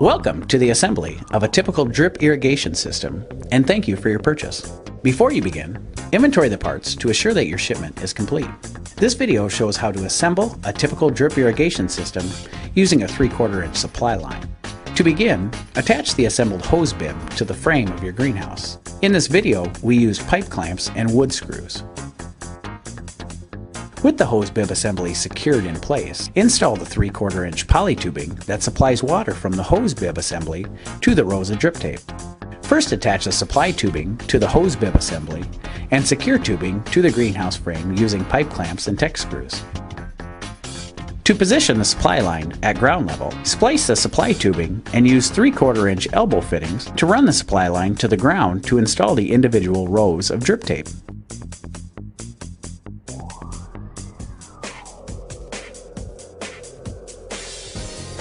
Welcome to the assembly of a typical drip irrigation system, and thank you for your purchase. Before you begin, inventory the parts to assure that your shipment is complete. This video shows how to assemble a typical drip irrigation system using a 3/4 inch supply line. To begin, attach the assembled hose bib to the frame of your greenhouse. In this video, we used pipe clamps and wood screws. With the hose bib assembly secured in place, install the 3/4 inch poly tubing that supplies water from the hose bib assembly to the rows of drip tape. First, attach the supply tubing to the hose bib assembly and secure tubing to the greenhouse frame using pipe clamps and Tek screws. To position the supply line at ground level, splice the supply tubing and use 3/4 inch elbow fittings to run the supply line to the ground to install the individual rows of drip tape.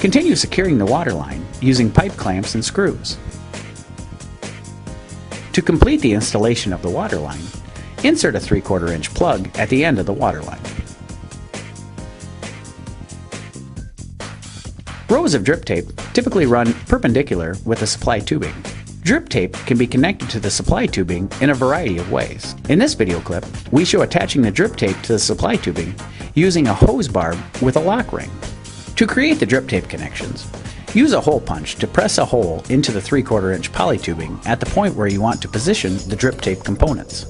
Continue securing the water line using pipe clamps and screws. To complete the installation of the water line, insert a 3/4 inch plug at the end of the water line. Rows of drip tape typically run perpendicular with the supply tubing. Drip tape can be connected to the supply tubing in a variety of ways. In this video clip, we show attaching the drip tape to the supply tubing using a hose barb with a lock ring. To create the drip tape connections, use a hole punch to press a hole into the 3/4 inch poly tubing at the point where you want to position the drip tape components.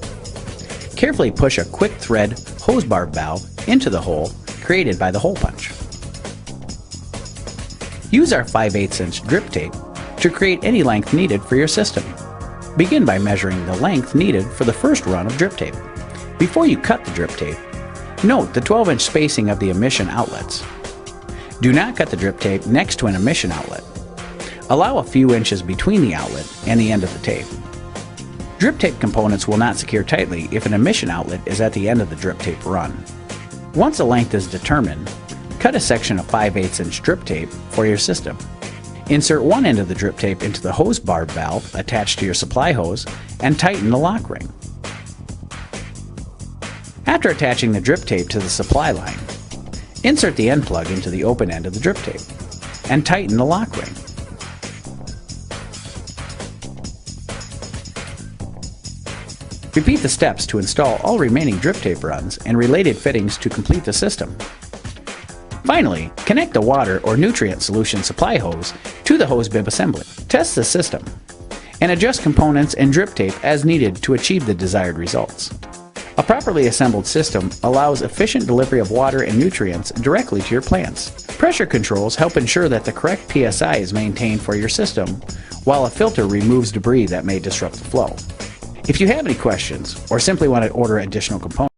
Carefully push a quick thread hose barb valve into the hole created by the hole punch. Use our 5/8 inch drip tape to create any length needed for your system. Begin by measuring the length needed for the first run of drip tape. Before you cut the drip tape, note the 12 inch spacing of the emission outlets. Do not cut the drip tape next to an emission outlet. Allow a few inches between the outlet and the end of the tape. Drip tape components will not secure tightly if an emission outlet is at the end of the drip tape run. Once a length is determined, cut a section of 5/8 inch drip tape for your system. Insert one end of the drip tape into the hose barb valve attached to your supply hose and tighten the lock ring. After attaching the drip tape to the supply line, insert the end plug into the open end of the drip tape and tighten the lock ring. Repeat the steps to install all remaining drip tape runs and related fittings to complete the system. Finally, connect the water or nutrient solution supply hose to the hose bib assembly. Test the system and adjust components and drip tape as needed to achieve the desired results. A properly assembled system allows efficient delivery of water and nutrients directly to your plants. Pressure controls help ensure that the correct PSI is maintained for your system, while a filter removes debris that may disrupt the flow. If you have any questions or simply want to order additional components,